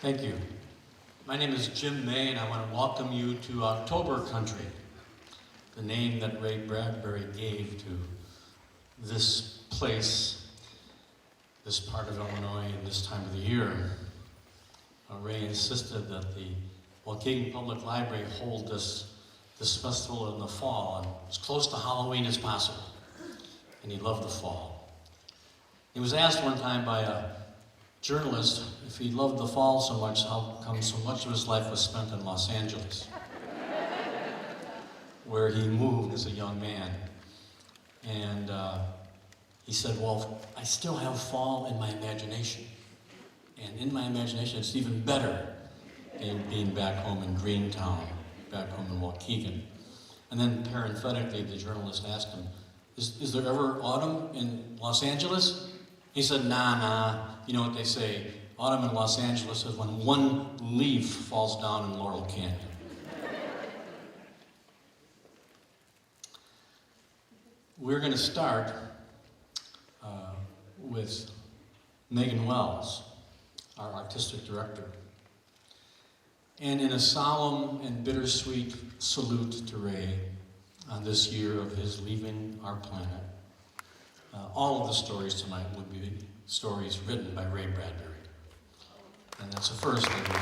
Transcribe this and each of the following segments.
Thank you. My name is Jim May, and I want to welcome you to October Country, the name that Ray Bradbury gave to this place, this part of Illinois, in this time of the year. Ray insisted that the Waukegan Public Library hold this festival in the fall, and as close to Halloween as possible. And he loved the fall. He was asked one time by a journalist if he loved the fall so much, how come so much of his life was spent in Los Angeles, where he moved as a young man. And he said, well, I still have fall in my imagination. And in my imagination, it's even better than being back home in Greentown, back home in Waukegan. And then parenthetically, the journalist asked him, is there ever autumn in Los Angeles? He said, nah. You know what they say, autumn in Los Angeles is when one leaf falls down in Laurel Canyon. We're going to start with Megan Wells, our artistic director. And in a solemn and bittersweet salute to Ray on this year of his leaving our planet, all of the stories tonight would be stories written by Ray Bradbury. And that's a first, I believe.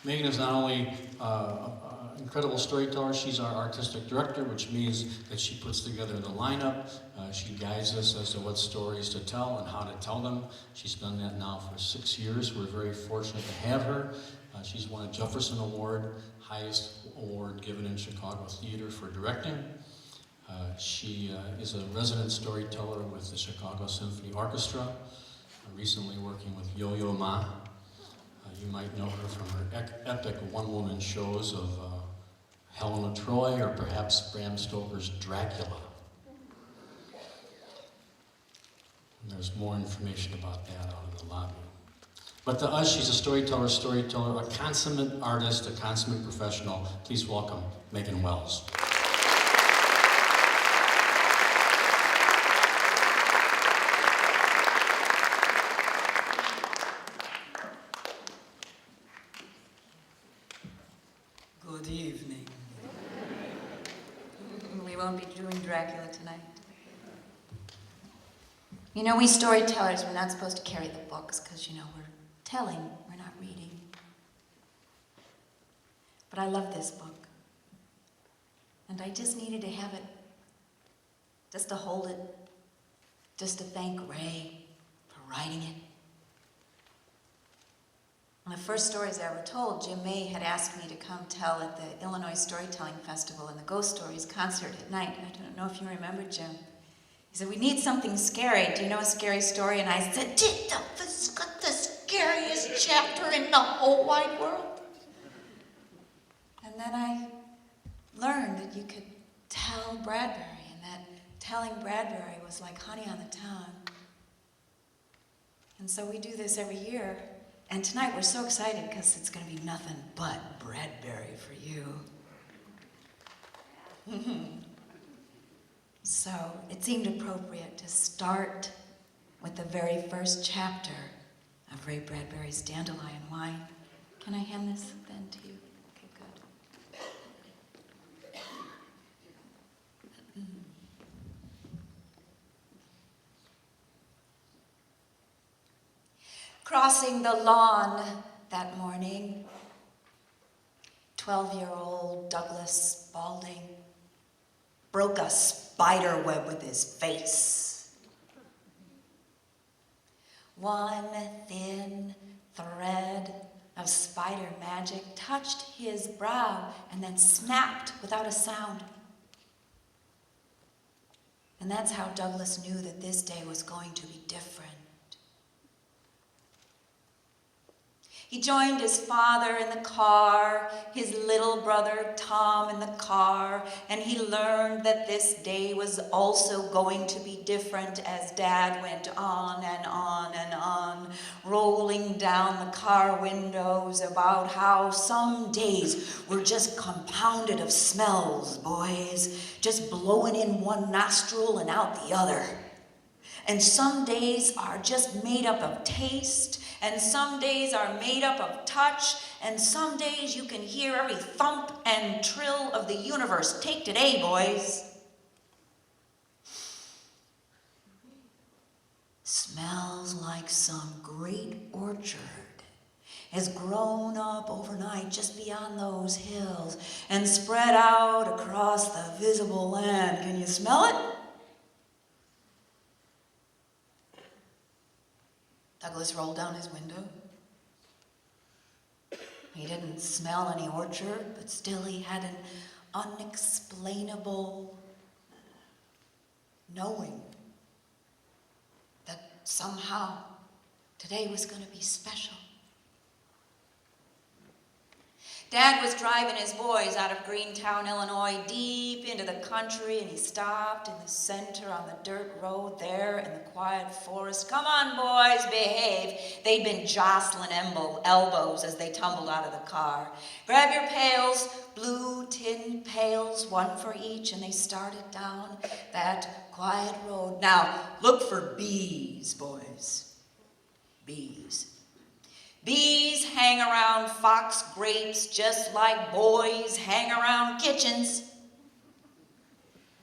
Megan is not only an incredible storyteller, she's our artistic director, which means that she puts together the lineup. She guides us as to what stories to tell and how to tell them. She's done that now for 6 years. We're very fortunate to have her. She's won a Jefferson Award, highest award given in Chicago theater for directing. She is a resident storyteller with the Chicago Symphony Orchestra, recently working with Yo-Yo Ma. You might know her from her epic one-woman shows of Helen of Troy, or perhaps Bram Stoker's Dracula. And there's more information about that out in the lobby. But to us, she's a storyteller, a consummate artist, a consummate professional. Please welcome Megan Wells. Good evening. We won't be doing Dracula tonight. You know, we storytellers, we're not supposed to carry the books because, you know, we're telling, we're not reading. But I love this book. And I just needed to have it, just to hold it, just to thank Ray for writing it. One of the first stories I ever told, Jim May had asked me to come tell at the Illinois Storytelling Festival and the Ghost Stories concert at night. I don't know if you remember, Jim. He said, we need something scary. Do you know a scary story? And I said, it's got the scariest chapter in the whole wide world. And then I learned that you could tell Bradbury, and that telling Bradbury was like honey on the tongue. And so we do this every year. And tonight we're so excited because it's going to be nothing but Bradbury for you. So it seemed appropriate to start with the very first chapter of Ray Bradbury's Dandelion Wine. Can I hand this then to you? Okay, good. Crossing the lawn that morning, 12-year-old Douglas Spaulding broke a spider web with his face. One thin thread of spider magic touched his brow and then snapped without a sound. And that's how Douglas knew that this day was going to be different. He joined his father in the car, his little brother Tom in the car, and he learned that this day was also going to be different as Dad went on and on and on, rolling down the car windows about how some days were just compounded of smells, boys, just blowing in one nostril and out the other. And some days are just made up of taste, and some days are made up of touch, and some days you can hear every thump and trill of the universe. Take today, boys. Smells like some great orchard has grown up overnight just beyond those hills and spread out across the visible land. Can you smell it? Douglas rolled down his window. He didn't smell any orchard, but still he had an unexplainable knowing that somehow today was going to be special. Dad was driving his boys out of Greentown, Illinois, deep into the country, and he stopped in the center on the dirt road there in the quiet forest. Come on, boys, behave. They'd been jostling elbows as they tumbled out of the car. Grab your pails, blue tin pails, one for each, and they started down that quiet road. Now, look for bees, boys. Bees. Bees hang around fox grapes just like boys hang around kitchens.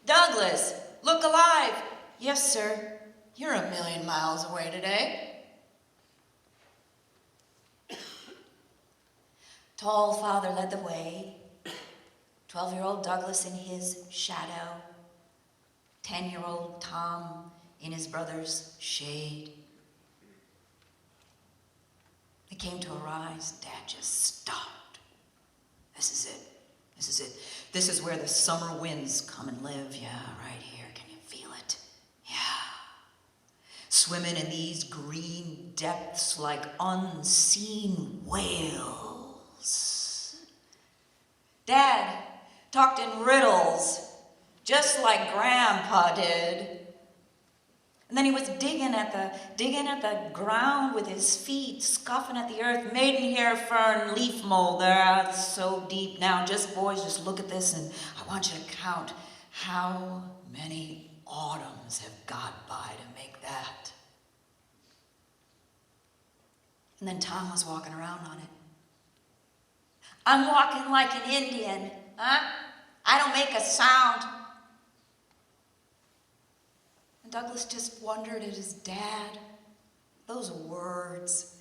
Douglas, look alive. Yes, sir. You're 1,000,000 miles away today. Tall father led the way. 12-year-old Douglas in his shadow. 10-year-old Tom in his brother's shade. They came to a rise. Dad just stopped. This is it. This is it. This is where the summer winds come and live. Yeah, right here. Can you feel it? Yeah. Swimming in these green depths like unseen whales. Dad talked in riddles, just like Grandpa did. And then he was digging at the ground with his feet, scuffing at the earth. Maidenhair fern, leaf mold, they're so deep now. Boys, just look at this, and I want you to count how many autumns have got by to make that. And then Tom was walking around on it. I'm walking like an Indian, huh? I don't make a sound. Douglas just wondered at his dad. Those words,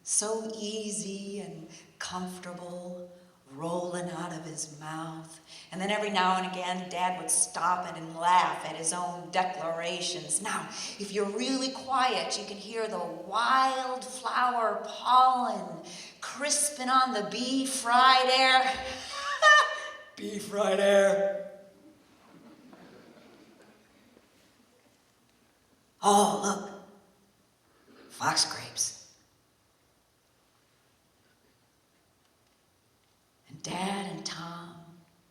so easy and comfortable, rolling out of his mouth. And then every now and again, Dad would stop and laugh at his own declarations. Now, if you're really quiet, you can hear the wildflower pollen crisping on the bee-fried air. Bee-fried air. Oh, look, fox grapes. And Dad and Tom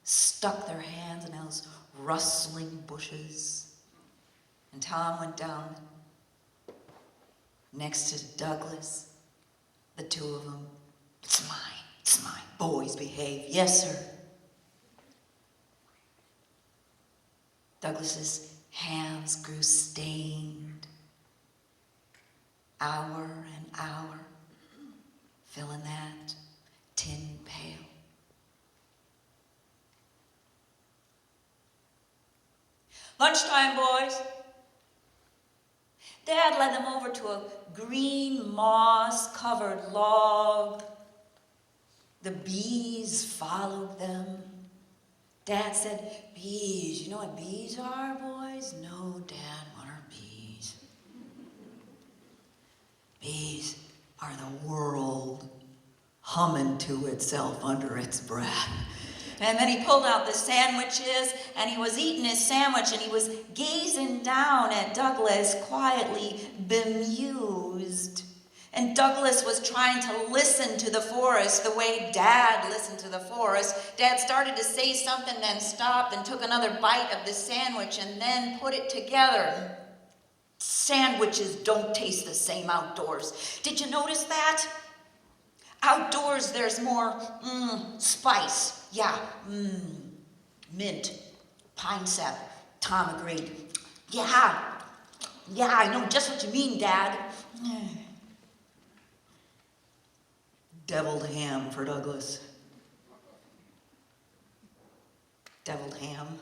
stuck their hands in those rustling bushes. And Tom went down next to Douglas, the two of them. It's mine, boys behave. Yes, sir. Douglas's hands grew stained, hour and hour, filling that tin pail. Lunchtime, boys. Dad led them over to a green moss-covered log. The bees followed them. Dad said, bees. You know what bees are, boys? No, Dad, what are bees? Bees are the world humming to itself under its breath. And then he pulled out the sandwiches, and he was eating his sandwich, and he was gazing down at Douglas, quietly bemused. And Douglas was trying to listen to the forest the way Dad listened to the forest. Dad started to say something, then stopped and took another bite of the sandwich and then put it together. Sandwiches don't taste the same outdoors. Did you notice that? Outdoors, there's more spice. Yeah, mint, pine sap. Tom agreed. Yeah, Yeah, I know just what you mean, Dad. Deviled ham for Douglas. Deviled ham.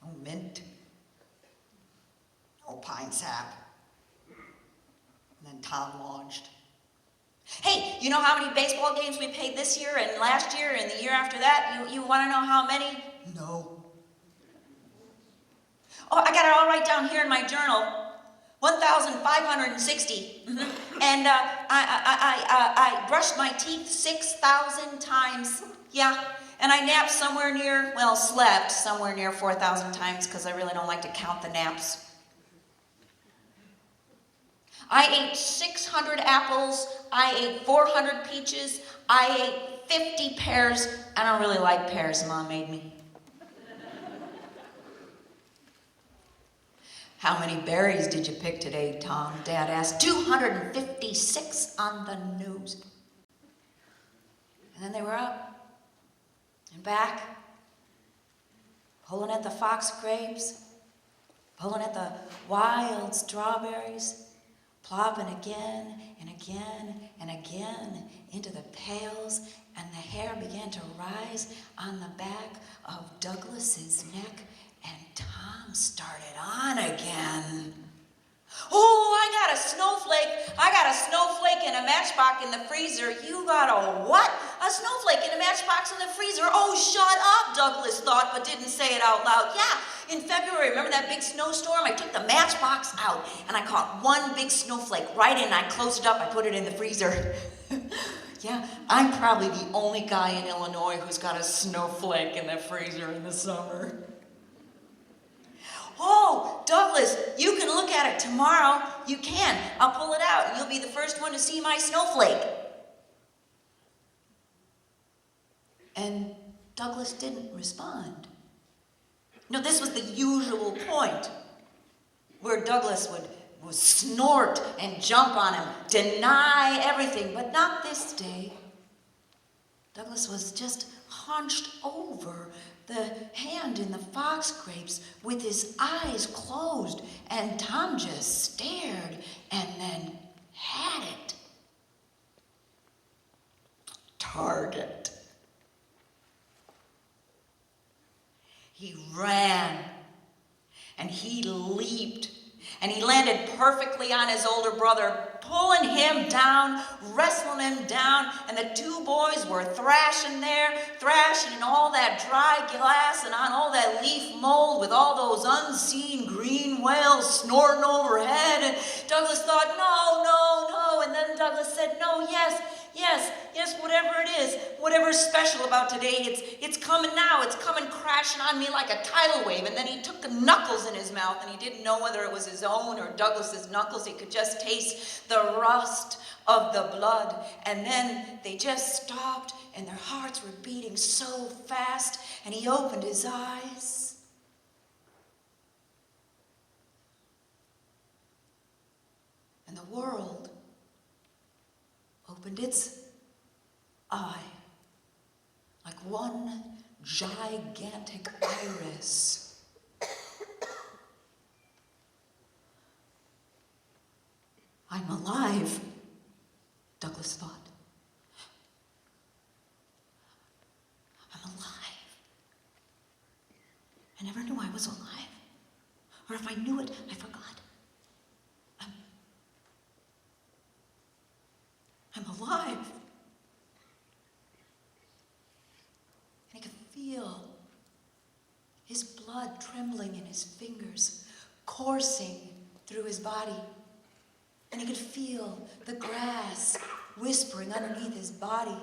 No mint. No pine sap. And then Tom launched. Hey, you know how many baseball games we played this year and last year and the year after that? You want to know how many? No. Oh, I got it all right down here in my journal. 1,560. And I brushed my teeth 6,000 times. Yeah. And I napped somewhere near, well, slept somewhere near 4,000 times because I really don't like to count the naps. I ate 600 apples. I ate 400 peaches. I ate 50 pears. I don't really like pears, Mom made me. How many berries did you pick today, Tom? Dad asked. 256 on the nose. And then they were up and back, pulling at the fox grapes, pulling at the wild strawberries, plopping again and again and again into the pails, and the hair began to rise on the back of Douglas's neck, and Tom started on again. Oh, I got a snowflake. I got a snowflake and a matchbox in the freezer. You got a what? A snowflake and a matchbox in the freezer. Oh, shut up, Douglas thought, but didn't say it out loud. Yeah, in February, remember that big snowstorm? I took the matchbox out, and I caught one big snowflake right in. I closed it up. I put it in the freezer. Yeah, I'm probably the only guy in Illinois who's got a snowflake in the freezer in the summer. Oh, Douglas, you can look at it tomorrow. You can. I'll pull it out, and you'll be the first one to see my snowflake. And Douglas didn't respond. No, this was the usual point, where Douglas would snort and jump on him, deny everything, but not this day. Douglas was just hunched over the hand in the fox grapes with his eyes closed, and Tom just stared and then had it. Target. He ran and he leaped and he landed perfectly on his older brother, pulling him down, wrestling him down, and the two boys were thrashing in all that dry glass and on all that leaf mold with all those unseen green whales snorting overhead. And Douglas thought, no, no, no. And then Douglas said, no, yes, whatever it is, whatever's special about today, it's coming now. It's coming crashing on me like a tidal wave. And then he took the knuckles in his mouth, and he didn't know whether it was his own or Douglas's knuckles. He could just taste the rust of the blood. And then they just stopped, and their hearts were beating so fast, and he opened his eyes. And the world opened its eye like one gigantic iris. I'm alive, Douglas thought. I'm alive. I never knew I was alive. Or if I knew it, I forgot. I'm alive. And he could feel his blood trembling in his fingers, coursing through his body. And he could feel the grass whispering underneath his body.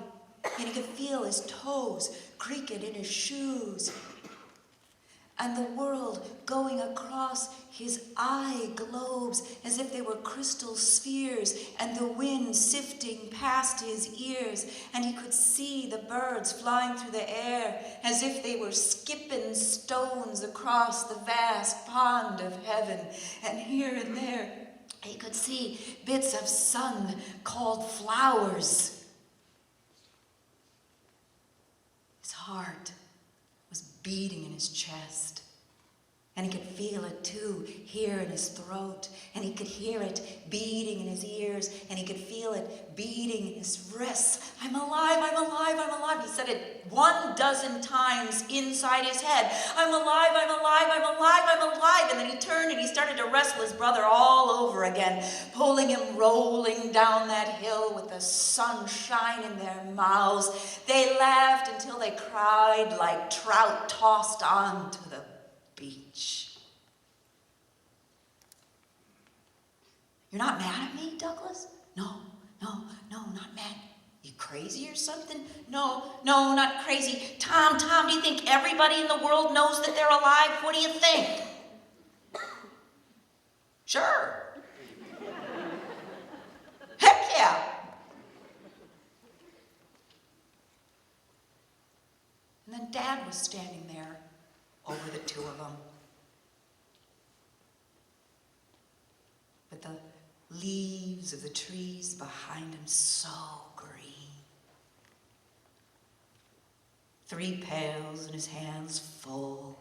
And he could feel his toes creaking in his shoes. And the world going across his eye globes as if they were crystal spheres, and the wind sifting past his ears, and he could see the birds flying through the air as if they were skipping stones across the vast pond of heaven. And here and there, he could see bits of sun called flowers. His heart was beating in his chest, And he could feel it too, here in his throat. And he could hear it beating in his ears. And he could feel it beating in his wrists. I'm alive, I'm alive, I'm alive. He said it 12 times inside his head. I'm alive, I'm alive, I'm alive, I'm alive. And then he turned and he started to wrestle his brother all over again, pulling him rolling down that hill with the sunshine in their mouths. They laughed until they cried like trout tossed on to the beach. You're not mad at me, Douglas? No, not mad. You crazy or something? No, not crazy. Tom, do you think everybody in the world knows that they're alive? What do you think? Sure. Heck yeah. And then Dad was standing there over the two of them, with the leaves of the trees behind him so green. 3 pails in his hands full,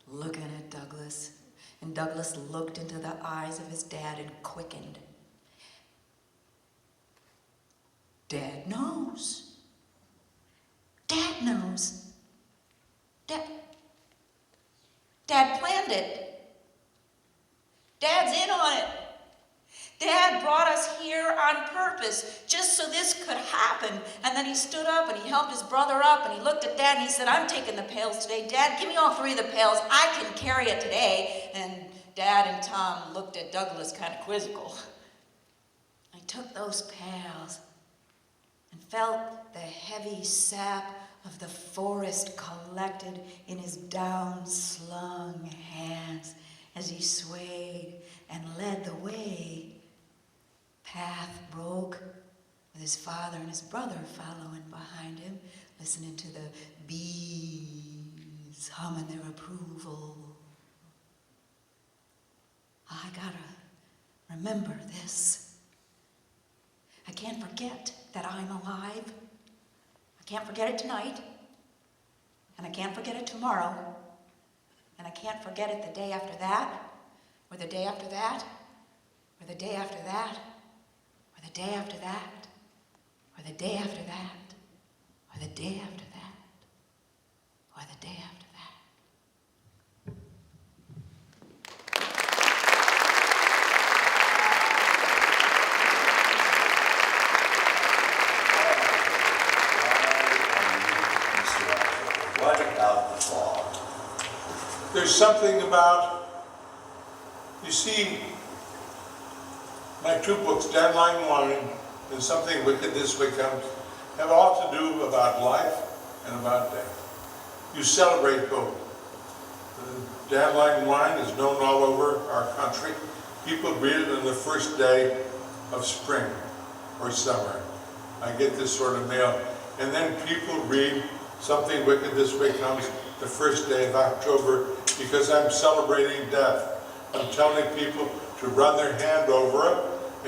looking at Douglas. And Douglas looked into the eyes of his dad and quickened. Dad knows. Dad knows. Dad planned it. Dad's in on it. Dad brought us here on purpose, just so this could happen. And then he stood up and he helped his brother up and he looked at Dad and he said, I'm taking the pails today. Dad, give me all 3 of the pails. I can carry it today. And Dad and Tom looked at Douglas kind of quizzical. I took those pails and felt the heavy sap of the forest collected in his down-slung hands as he swayed and led the way. Path broke with his father and his brother following behind him, listening to the bees humming their approval. I gotta remember this. I can't forget that I'm alive. I can't forget it tonight, and I can't forget it tomorrow, and I can't forget it the day after that, or the day after that, or the day after that, or the day after that, or the day after that, or the day after that, or the day after that. What about the fog? There's something about, you see, my 2 books, Dead Line Wine and Something Wicked This Way Comes, have all to do about life and about death. You celebrate both. Dead Line Wine is known all over our country. People read it on the first day of spring or summer. I get this sort of mail. And then people read Something Wicked This Way Comes the first day of October because I'm celebrating death. I'm telling people to run their hand over it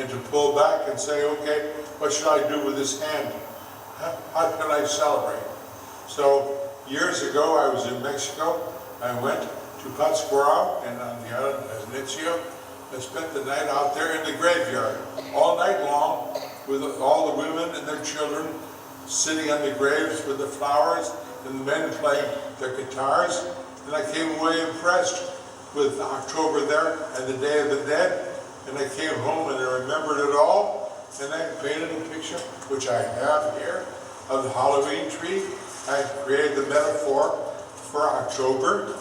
and to pull back and say, okay, what should I do with this hand? How can I celebrate? So years ago, I was in Mexico. I went to Pátzcuaro and on the island of Inicio and spent the night out there in the graveyard all night long with all the women and their children sitting on the graves with the flowers and the men playing their guitars. And I came away impressed with October there and the Day of the Dead. And I came home and I remembered it all. And I painted a picture, which I have here, of the Halloween tree. I created the metaphor for October,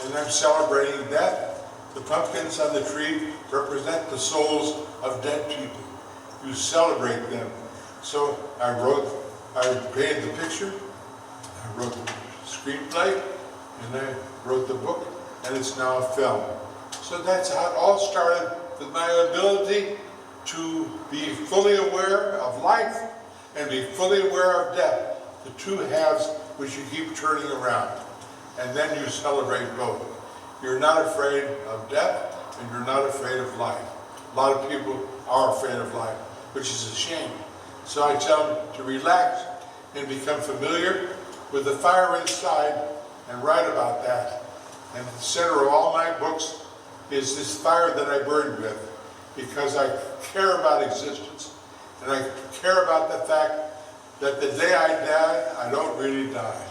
and I'm celebrating death. The pumpkins on the tree represent the souls of dead people. You celebrate them. So I painted the picture, I wrote the screenplay, and I wrote the book, and it's now a film. So that's how it all started, with my ability to be fully aware of life and be fully aware of death, the 2 halves which you keep turning around. And then you celebrate both. You're not afraid of death, and you're not afraid of life. A lot of people are afraid of life, which is a shame. So I tell them to relax and become familiar with the fire inside and write about that. And at the center of all my books is this fire that I burned with, because I care about existence, and I care about the fact that the day I die, I don't really die.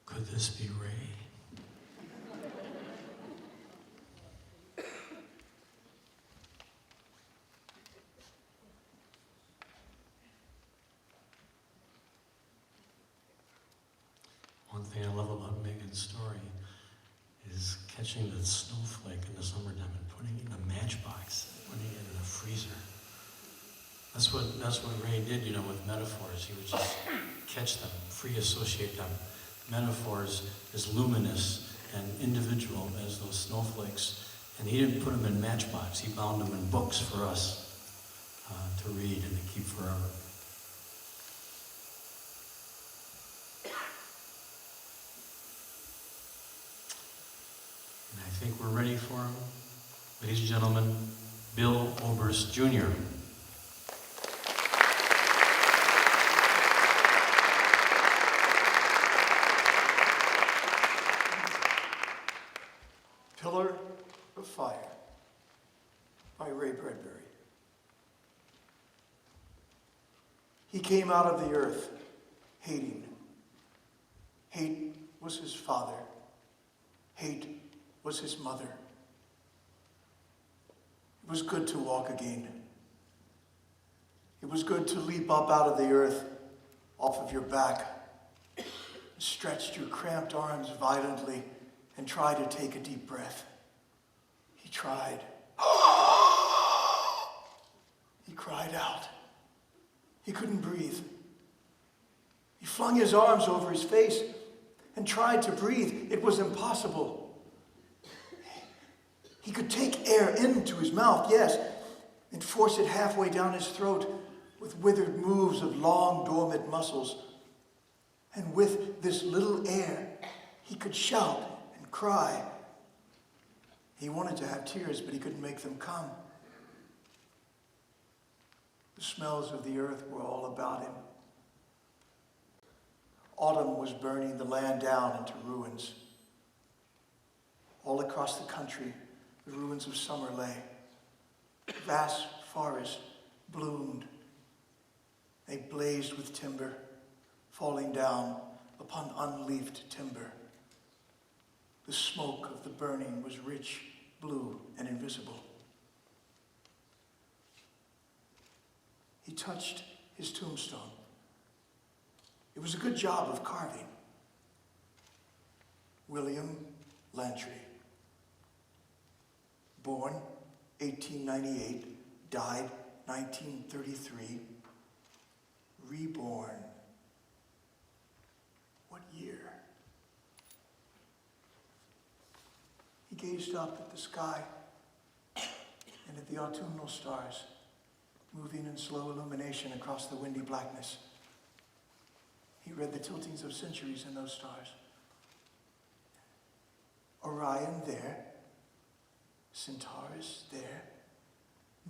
Could this be Ray? One thing I love about Megan's story is catching the snowflake in the summertime and putting it in a matchbox, putting it in a freezer. That's what Ray did, with metaphors. He would just catch them, free associate them. Metaphors as luminous and individual as those snowflakes. And he didn't put them in matchbox. He bound them in books for us to read and to keep forever. And I think we're ready for him. Ladies and gentlemen, Bill Oberst Jr. Pillar of Fire by Ray Bradbury. He came out of the earth hating. Hate was his father. Hate was his mother. It was good to walk again. It was good to leap up out of the earth off of your back, stretch your cramped arms violently, and try to take a deep breath. He tried. He cried out. He couldn't breathe. He flung his arms over his face and tried to breathe. It was impossible. He could take air into his mouth, yes, and force it halfway down his throat with withered moves of long, dormant muscles. And with this little air, he could shout and cry. He wanted to have tears, but he couldn't make them come. The smells of the earth were all about him. Autumn was burning the land down into ruins. All across the country, the ruins of summer lay. Vast forests bloomed. They blazed with timber, falling down upon unleafed timber. The smoke of the burning was rich, blue, and invisible. He touched his tombstone. It was a good job of carving. William Lantry. Born 1898, died 1933. Reborn. What year? He gazed up at the sky and at the autumnal stars, moving in slow illumination across the windy blackness. He read the tiltings of centuries in those stars. Orion there, Centaurus there,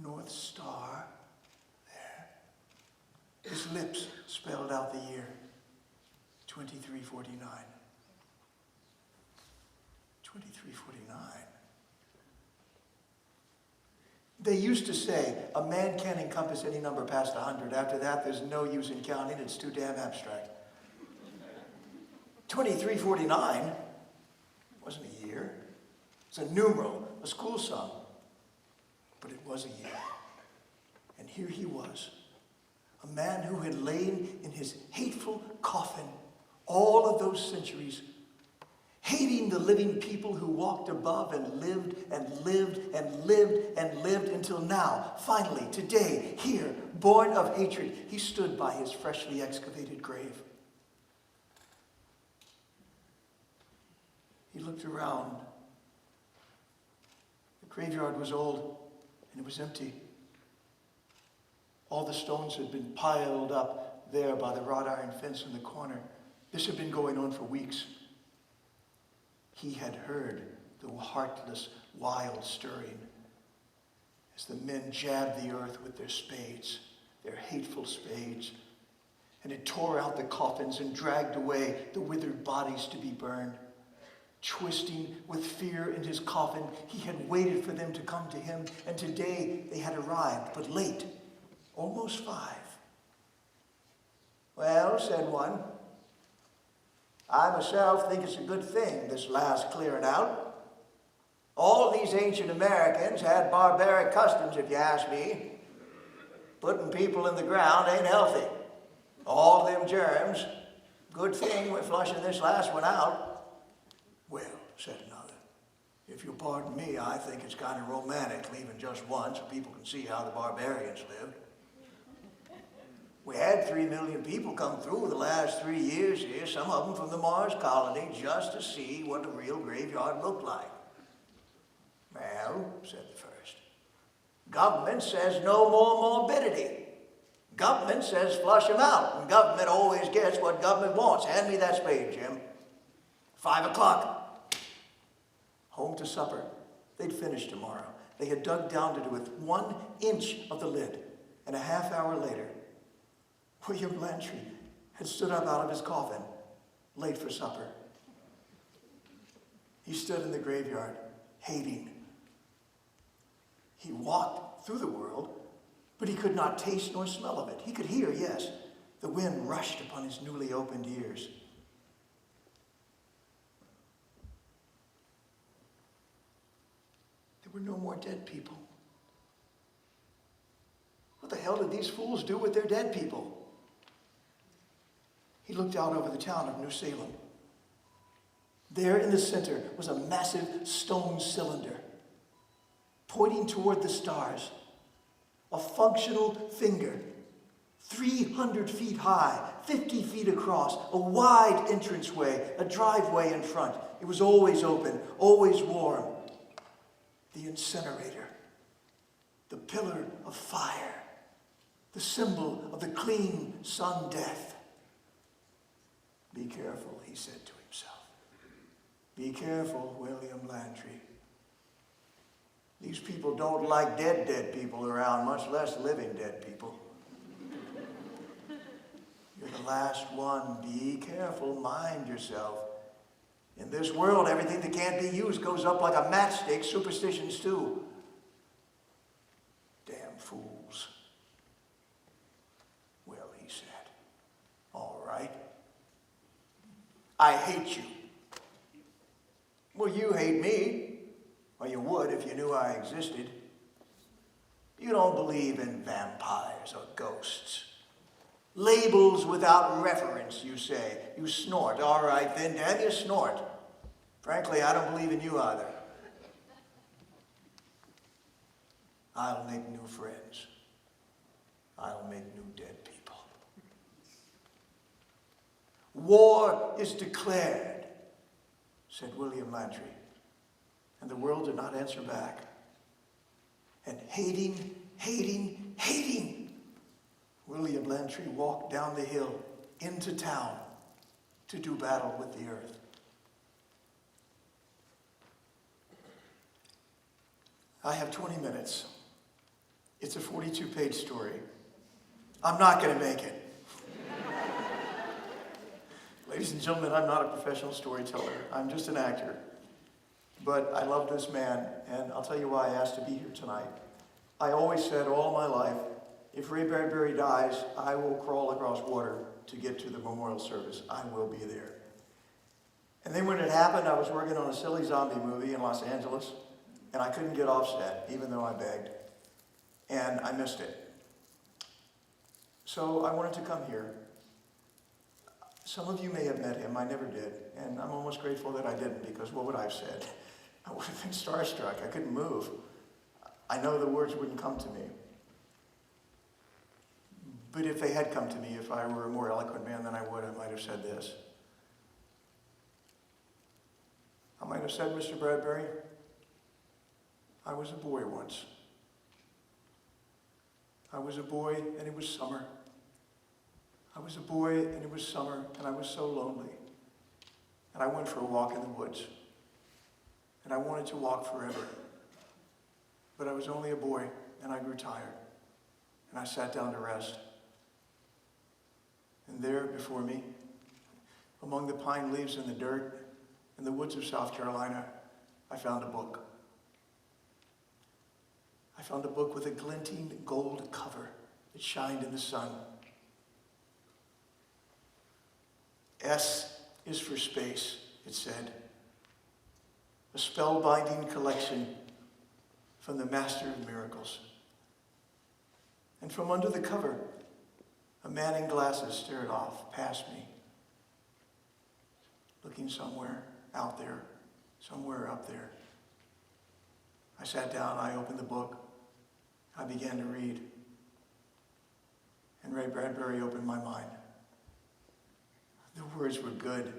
North Star there. His lips spelled out the year, 2349. 2349. They used to say, a man can't encompass any number past 100. After that, there's no use in counting. It's too damn abstract. 2349 wasn't a year. It's a numeral, a school song. But it was a year. And here he was, a man who had lain in his hateful coffin all of those centuries, hating the living people who walked above and lived and lived and lived and lived until now, finally, today, here, born of hatred, he stood by his freshly excavated grave. He looked around. The graveyard was old and it was empty. All the stones had been piled up there by the wrought iron fence in the corner. This had been going on for weeks. He had heard the heartless, wild stirring as the men jabbed the earth with their spades, their hateful spades, and it tore out the coffins and dragged away the withered bodies to be burned. Twisting with fear in his coffin, he had waited for them to come to him, and today they had arrived, but late, almost 5. "Well," said one, "I myself think it's a good thing, this last clearing out. All these ancient Americans had barbaric customs, if you ask me. Putting people in the ground ain't healthy. All them germs, good thing we're flushing this last one out." "Well," said another, "if you'll pardon me, I think it's kind of romantic leaving just one so people can see how the barbarians lived. We had 3 million people come through the last 3 years here, some of them from the Mars colony, just to see what the real graveyard looked like." "Well," said the first, "government says no more morbidity. Government says flush them out, and government always gets what government wants. Hand me that spade, Jim. 5 o'clock. Home to supper. They'd finish tomorrow. They had dug down to within 1 inch of the lid, and a half hour later, William Lantry had stood up out of his coffin, late for supper. He stood in the graveyard, hating. He walked through the world, but he could not taste nor smell of it. He could hear, yes. The wind rushed upon his newly opened ears. There were no more dead people. What the hell did these fools do with their dead people? He looked out over the town of New Salem. There in the center was a massive stone cylinder, pointing toward the stars. A functional finger, 300 feet high, 50 feet across, a wide entranceway, a driveway in front. It was always open, always warm. The incinerator, the pillar of fire, the symbol of the clean sun death. "Be careful," he said to himself. "Be careful, William Lantry. These people don't like dead people around, much less living dead people. You're the last one. Be careful, mind yourself. In this world, everything that can't be used goes up like a matchstick, superstitions too. Damn fools." "Well," he said, "all right. I hate you." "Well, you hate me. Or you would if you knew I existed. You don't believe in vampires or ghosts. Labels without reference, you say. You snort. All right, then, damn you, snort. Frankly, I don't believe in you either. I'll make new friends. I'll make new dead people. War is declared," said William Lantry. And the world did not answer back. And hating, William Lantry walked down the hill into town to do battle with the earth. I have 20 minutes. It's a 42-page story. I'm not going to make it. Ladies and gentlemen, I'm not a professional storyteller. I'm just an actor. But I love this man, and I'll tell you why I asked to be here tonight. I always said all my life, if Ray Bradbury dies, I will crawl across water to get to the memorial service. I will be there. And then when it happened, I was working on a silly zombie movie in Los Angeles, and I couldn't get off set, even though I begged. And I missed it. So I wanted to come here. Some of you may have met him. I never did. And I'm almost grateful that I didn't, because what would I have said? I would have been starstruck. I couldn't move. I know the words wouldn't come to me. But if they had come to me, if I were a more eloquent man than I would, I might have said this. I might have said, Mr. Bradbury, I was a boy once. I was a boy and it was summer. I was a boy and it was summer and I was so lonely. And I went for a walk in the woods. And I wanted to walk forever. But I was only a boy and I grew tired. And I sat down to rest. And there before me, among the pine leaves and the dirt, in the woods of South Carolina, I found a book. I found a book with a glinting gold cover that shined in the sun. S is for space, it said. A spellbinding collection from the Master of Miracles. And from under the cover, a man in glasses stared off past me, looking somewhere out there, somewhere up there. I sat down, I opened the book, I began to read, and Ray Bradbury opened my mind. The words were good.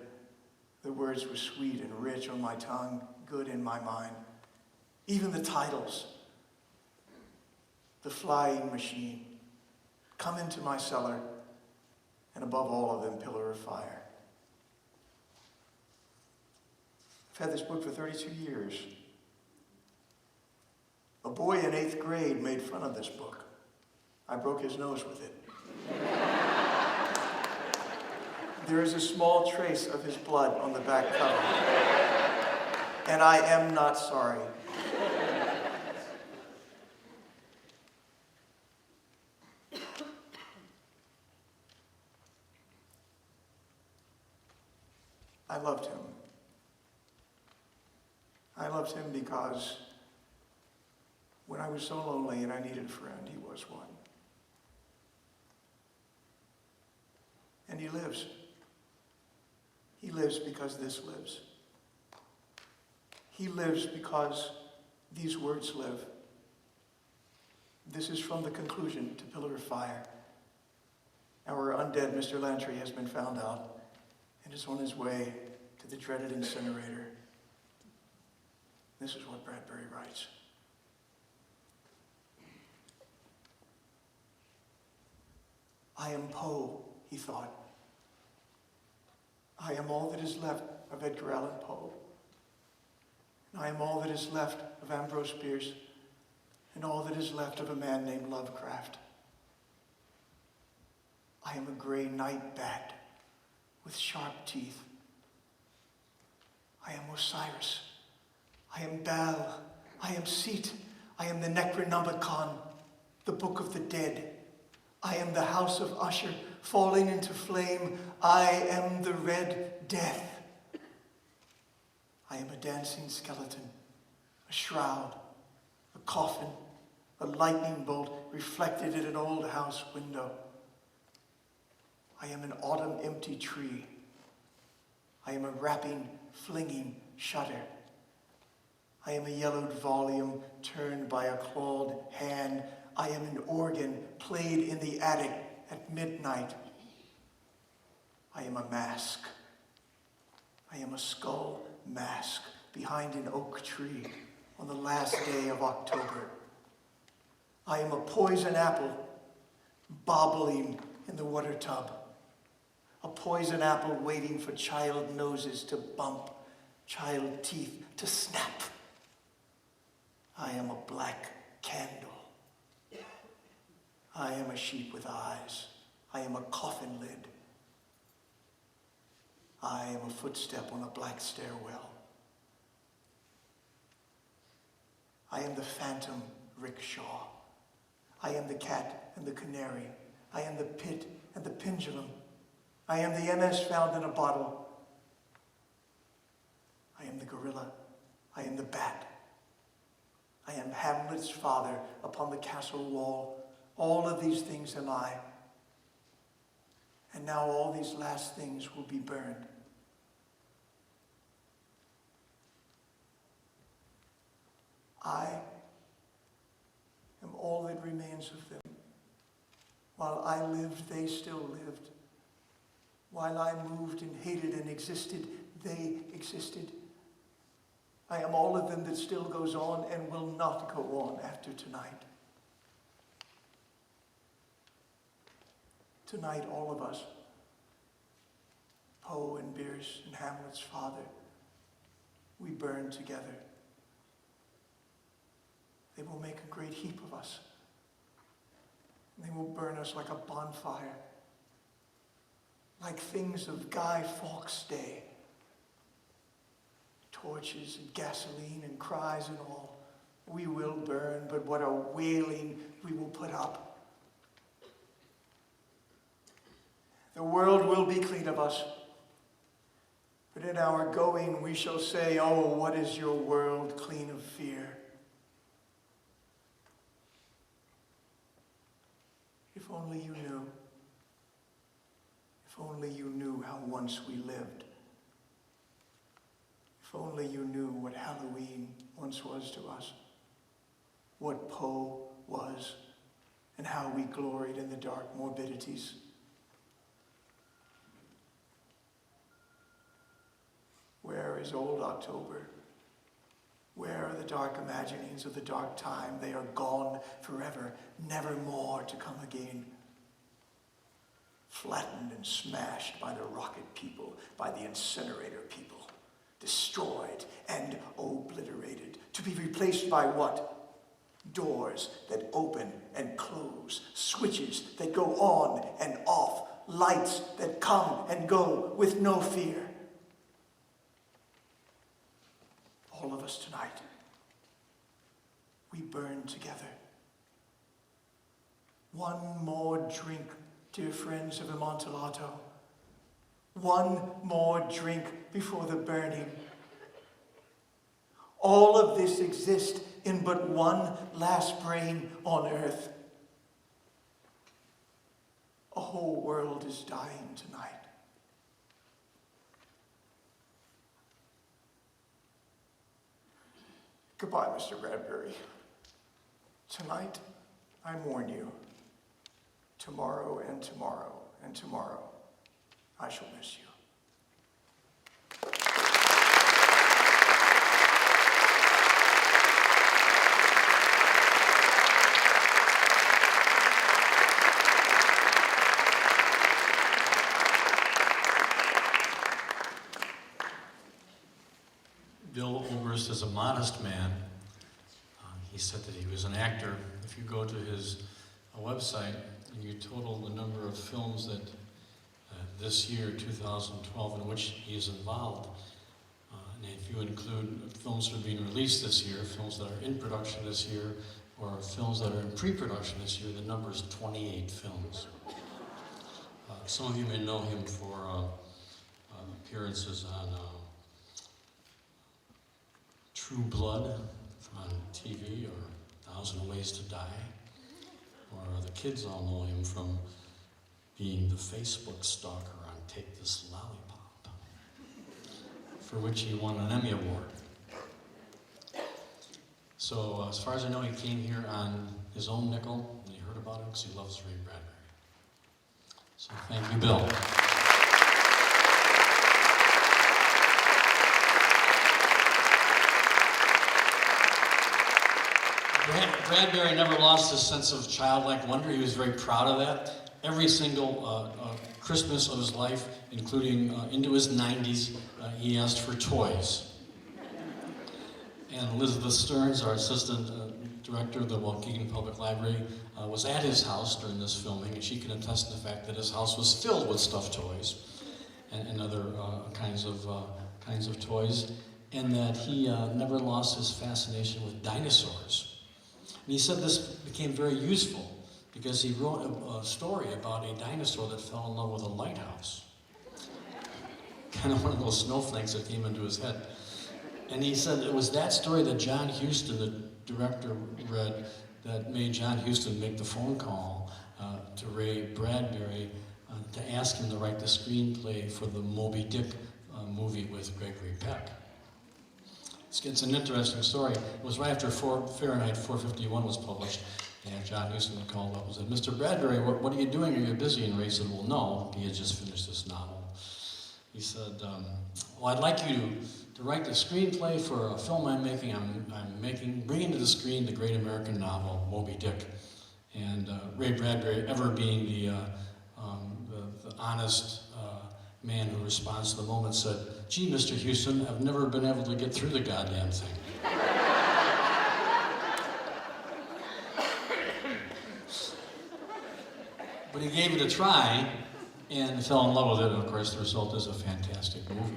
The words were sweet and rich on my tongue, good in my mind. Even the titles. The Flying Machine, Come Into My Cellar, and above all of them, Pillar of Fire. I've had this book for 32 years. A boy in 8th grade made fun of this book. I broke his nose with it. There is a small trace of his blood on the back cover. And I am not sorry. I loved him. I loved him because when I was so lonely and I needed a friend, he was one. And he lives. He lives because this lives. He lives because these words live. This is from the conclusion to Pillar of Fire. Our undead Mr. Lantry has been found out and is on his way to the dreaded incinerator. This is what Bradbury writes. I am Poe, he thought. I am all that is left of Edgar Allan Poe. And I am all that is left of Ambrose Bierce, and all that is left of a man named Lovecraft. I am a gray night bat with sharp teeth. I am Osiris. I am Baal. I am Set. I am the Necronomicon, the Book of the Dead. I am the House of Usher falling into flame. I am the Red Death. I am a dancing skeleton, a shroud, a coffin, a lightning bolt reflected in an old house window. I am an autumn empty tree. I am a rapping, flinging shutter. I am a yellowed volume turned by a clawed hand. I am an organ played in the attic at midnight. I am a mask. I am a skull mask behind an oak tree on the last day of October. I am a poison apple bobbling in the water tub. A poison apple waiting for child noses to bump, child teeth to snap. I am a black candle. I am a sheep with eyes. I am a coffin lid. I am a footstep on a black stairwell. I am the phantom rickshaw. I am the cat and the canary. I am the pit and the pendulum. I am the MS found in a bottle. I am the gorilla. I am the bat. I am Hamlet's father upon the castle wall. All of these things am I. And now all these last things will be burned. I am all that remains of them. While I lived, they still lived. While I moved and hated and existed, they existed. I am all of them that still goes on and will not go on after tonight. Tonight, all of us, Poe and Bierce and Hamlet's father, we burn together. They will make a great heap of us. They will burn us like a bonfire, like things of Guy Fawkes' day. Torches and gasoline and cries and all. We will burn, but what a wailing we will put up. The world will be clean of us, but in our going we shall say, oh, what is your world clean of fear? If only you knew. If only you knew how once we lived. If only you knew what Halloween once was to us. What Poe was, and how we gloried in the dark morbidities. Where is old October? Where are the dark imaginings of the dark time? They are gone forever, never more to come again. Flattened and smashed by the rocket people, by the incinerator people. Destroyed and obliterated. To be replaced by what? Doors that open and close. Switches that go on and off. Lights that come and go with no fear. All of us tonight, we burn together. One more drink, dear friends of Amontillado. One more drink before the burning. All of this exists in but one last brain on earth. A whole world is dying tonight. Goodbye, Mr. Bradbury. Tonight, I warn you. Tomorrow and tomorrow and tomorrow, I shall miss you. Bill Oberst is a modest man. He said that he was an actor. If you go to his website and you total the number of films that this year, 2012, in which he is involved, and if you include films that are being released this year, films that are in production this year, or films that are in pre-production this year, the number is 28 films. Some of you may know him for appearances on True Blood on TV, or 1,000 Ways to Die, or the kids all know him from being the Facebook stalker on Take This Lollipop, for which he won an Emmy Award. So as far as I know, he came here on his own nickel, and he heard about it because he loves Ray Bradbury. So thank you, Bill. Bradbury never lost his sense of childlike wonder. He was very proud of that. Every single Christmas of his life, including into his 90s, he asked for toys. And Elizabeth Stearns, our assistant director of the Waukegan Public Library, was at his house during this filming, and she can attest to the fact that his house was filled with stuffed toys and other kinds of toys, and that he never lost his fascination with dinosaurs. And he said this became very useful because he wrote a story about a dinosaur that fell in love with a lighthouse. Kind of one of those snowflakes that came into his head. And he said it was that story that John Huston, the director, read that made John Huston make the phone call to Ray Bradbury to ask him to write the screenplay for the Moby Dick movie with Gregory Peck. It's an interesting story. It was right after Fahrenheit 451 was published, and John Huston called up and said, "Mr. Bradbury, what are you doing? Are you busy?" And Ray said, "Well, no." He had just finished this novel. He said, "Well, I'd like you to write the screenplay for a film I'm making. Bringing to the screen the great American novel, Moby Dick." And Ray Bradbury, ever being the honest man who responds to the moment, said, "Gee, Mr. Huston, I've never been able to get through the goddamn thing." But he gave it a try and fell in love with it, and of course the result is a fantastic movie.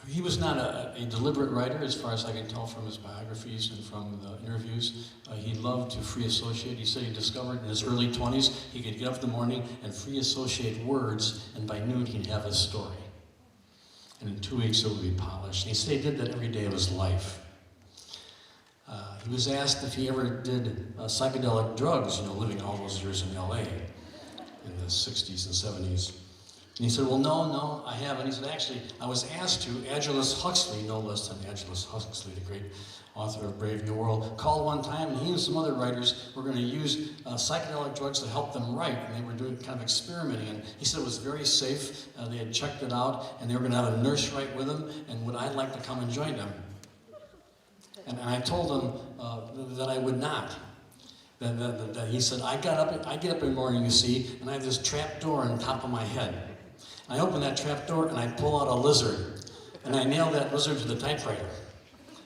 He was not a deliberate writer, as far as I can tell from his biographies and from the interviews. He loved to free associate. He said he discovered in his early 20s he could get up in the morning and free associate words, and by noon he'd have a story. And in 2 weeks it would be polished. And he said he did that every day of his life. He was asked if he ever did psychedelic drugs, living all those years in LA in the 60s and 70s. And he said, "Well, no, I haven't." He said, "Actually, I was asked to. Aldous Huxley, no less than Aldous Huxley, the great author of Brave New World, called one time, and he and some other writers were going to use psychedelic drugs to help them write, and they were doing kind of experimenting. And he said it was very safe. They had checked it out, and they were going to have a nurse write with them, and would I like to come and join them?" And I told him that I would not. That he said, I get up in the morning, you see, and I have this trap door on top of my head. I open that trap door and I pull out a lizard, and I nail that lizard to the typewriter.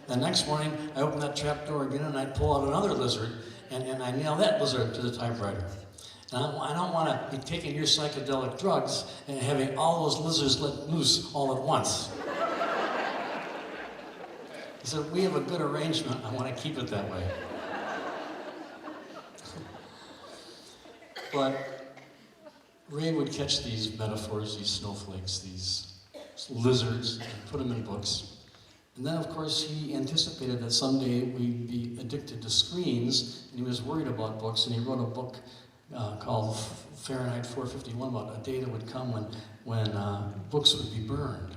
The next morning, I open that trap door again and I pull out another lizard, and I nail that lizard to the typewriter. And I don't want to be taking your psychedelic drugs and having all those lizards let loose all at once. He said, "We have a good arrangement. I want to keep it that way." But Ray would catch these metaphors, these snowflakes, these lizards, and put them in books. And then, of course, he anticipated that someday we'd be addicted to screens, and he was worried about books, and he wrote a book called Fahrenheit 451 about a day that would come when books would be burned.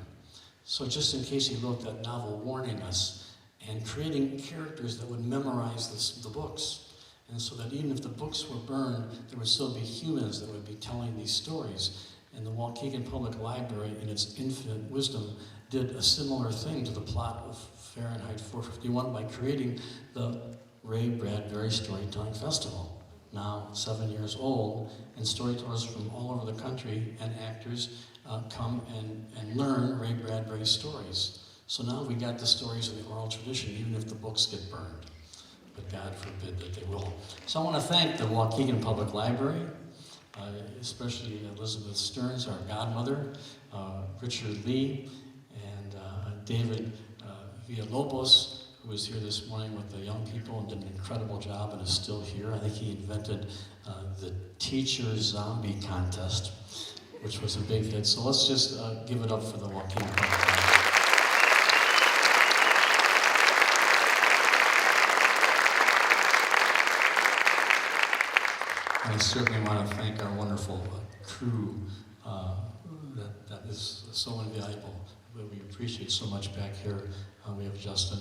So just in case, he wrote that novel warning us and creating characters that would memorize the books. And so that even if the books were burned, there would still be humans that would be telling these stories. And the Waukegan Public Library, in its infinite wisdom, did a similar thing to the plot of Fahrenheit 451 by creating the Ray Bradbury Storytelling Festival, now 7 years old, and storytellers from all over the country and actors come and learn Ray Bradbury stories. So now we got the stories of the oral tradition, even if the books get burned. But God forbid that they will. So I want to thank the Waukegan Public Library, especially Elizabeth Stearns, our godmother, Richard Lee, and David Villalobos, who was here this morning with the young people and did an incredible job and is still here. I think he invented the Teacher Zombie Contest, which was a big hit. So let's just give it up for the Waukegan Public Library. I certainly want to thank our wonderful crew that is so invaluable. We appreciate so much back here. We have Justin,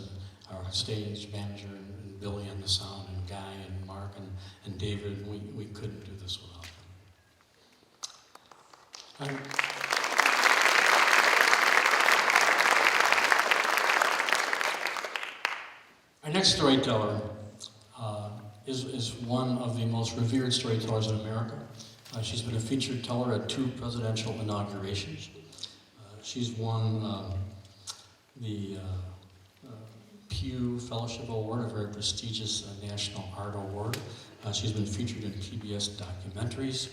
our stage manager, and Billy on the sound, and Guy, and Mark, and David. We couldn't do this without them. Our next storyteller is one of the most revered storytellers in America. She's been a featured teller at 2 presidential inaugurations. She's won the Pew Fellowship Award, a very prestigious National Art Award. She's been featured in PBS documentaries.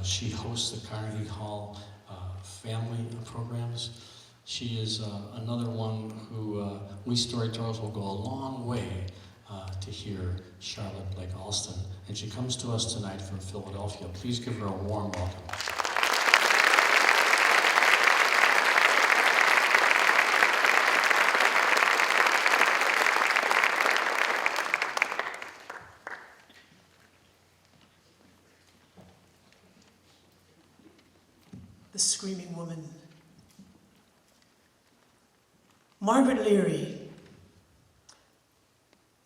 She hosts the Carnegie Hall family programs. She is another one who we storytellers will go a long way to hear, Charlotte Blake-Alston. And she comes to us tonight from Philadelphia. Please give her a warm welcome. Margaret Leary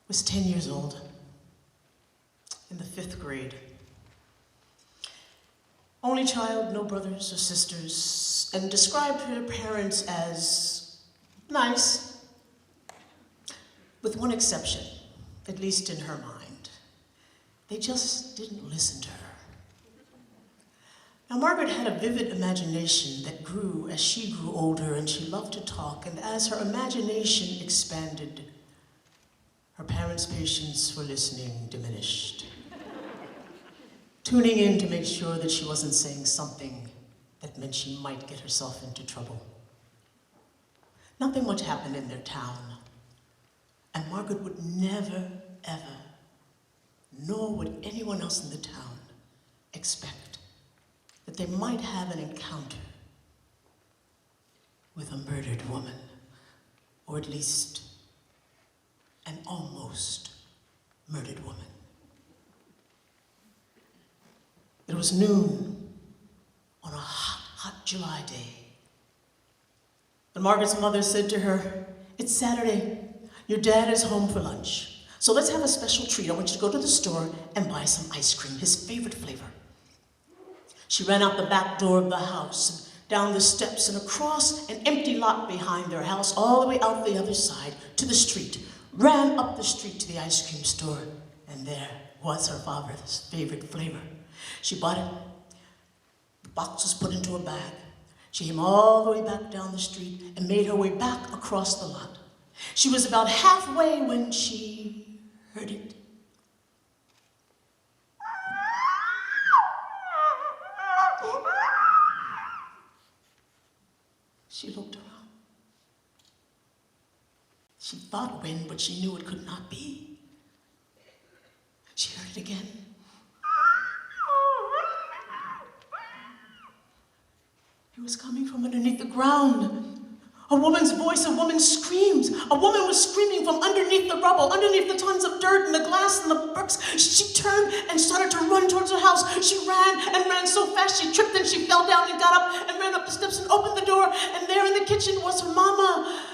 was 10 years old, in the 5th grade. Only child, no brothers or sisters, and described her parents as nice, with one exception, at least in her mind. They just didn't listen to her. Now, Margaret had a vivid imagination that grew as she grew older, and she loved to talk, and as her imagination expanded, her parents' patience for listening diminished, tuning in to make sure that she wasn't saying something that meant she might get herself into trouble. Nothing much happened in their town, and Margaret would never, ever, nor would anyone else in the town expect that they might have an encounter with a murdered woman, or at least an almost murdered woman. It was noon on a hot, hot July day. And Margaret's mother said to her, "It's Saturday. Your dad is home for lunch. So let's have a special treat. I want you to go to the store and buy some ice cream, his favorite flavor." She ran out the back door of the house, and down the steps, and across an empty lot behind their house, all the way out the other side to the street, ran up the street to the ice cream store, and there was her father's favorite flavor. She bought it. The box was put into a bag. She came all the way back down the street and made her way back across the lot. She was about halfway when she heard it. She looked around. She thought wind, but she knew it could not be. She heard it again. It was coming from underneath the ground. A woman's voice, a woman's screams. A woman was screaming from underneath the rubble, underneath the tons of dirt and the glass and the bricks. She turned and started to run towards her house. She ran and ran so fast she tripped and she fell down and got up and ran up the steps and opened the door. And there in the kitchen was her mama,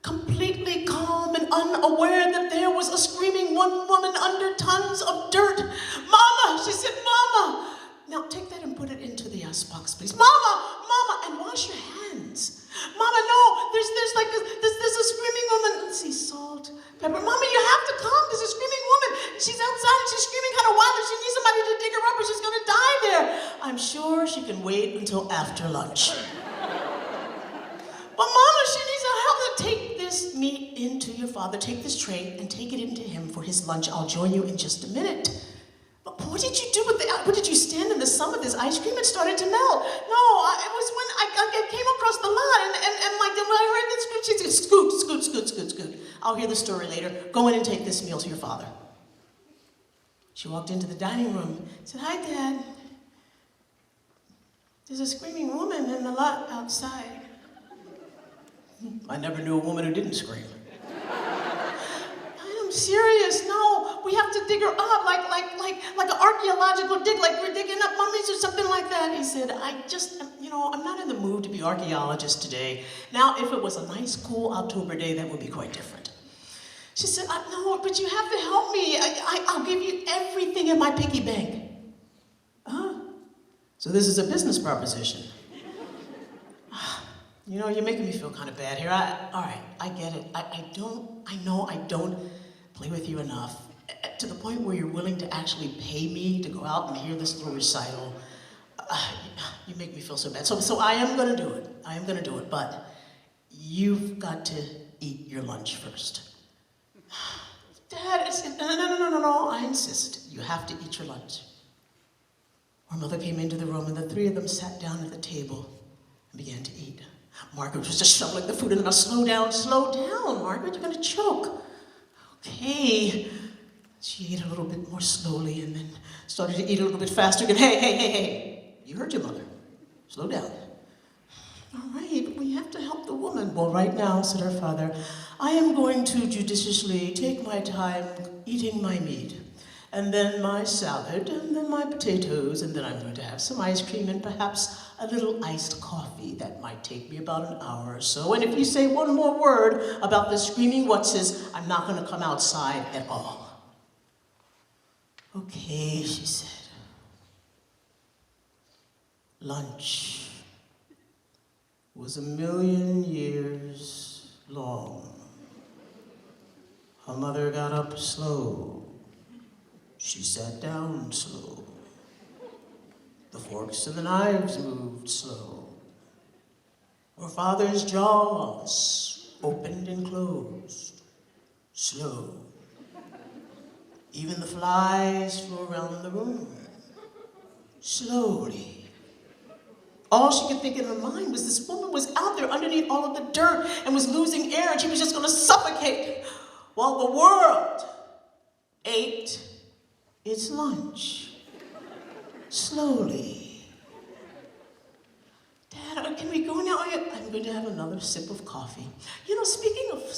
completely calm and unaware that there was a screaming one woman under tons of dirt. "Mama," she said, "Mama." Now take that and put it into the icebox, please. "Mama, Mama," and wash your hands. "Mama, no, there's a screaming woman." Let's see, salt, pepper. "Mama, you have to come. There's a screaming woman. She's outside and she's screaming kind of wild and she needs somebody to dig her up or she's gonna die there." "I'm sure she can wait until after lunch." "But Mama, she needs our help. Take this meat into your father. Take this tray and take it into him for his lunch. I'll join you in just a minute." "But what did you do with what did you stand in the sun with this ice cream? It started to melt." "No, it was when I came across the lot and when I heard this scream," she said, scoot. "I'll hear the story later. Go in and take this meal to your father." She walked into the dining room and said, "Hi, Dad. There's a screaming woman in the lot outside." "I never knew a woman who didn't scream." "I'm serious. No, we have to dig her up like an archaeological dig, like we're digging up mummies or something like that." He said, I'm not in the mood to be archaeologist today. Now, if it was a nice, cool October day, that would be quite different." She said, "No, but you have to help me. I'll give you everything in my piggy bank." "Huh? So this is a business proposition." You're making me feel kind of bad here. All right, I get it. I know I don't play with you enough to the point where you're willing to actually pay me to go out and hear this little recital. You make me feel so bad. So I am going to do it. I am going to do it, but you've got to eat your lunch first. "Dad, no, I insist. You have to eat your lunch." Her mother came into the room and the three of them sat down at the table and began to eat. Margaret was just shoveling the food in. "Now slow down, Margaret, you're going to choke." "Okay." She ate a little bit more slowly and then started to eat a little bit faster again. Hey, you heard your mother. Slow down." "All right, but we have to help the woman." "Well, right now," said her father, "I am going to judiciously take my time eating my meat. and then my salad, and then my potatoes, and then I'm going to have some ice cream and perhaps a little iced coffee. That might take me about an hour or so. And if you say one more word about the screaming whatses, I'm not going to come outside at all. Okay, she said. Lunch was 1,000,000 years long. Her mother got up slow. She sat down slow. The forks and the knives moved slow. Her father's jaws opened and closed, slow. Even the flies flew around the room, slowly. All she could think in her mind was this woman was out there underneath all of the dirt and was losing air, and she was just going to suffocate while the world ate its lunch. Slowly. Dad, can we go now? I'm going to have another sip of coffee. You know, speaking of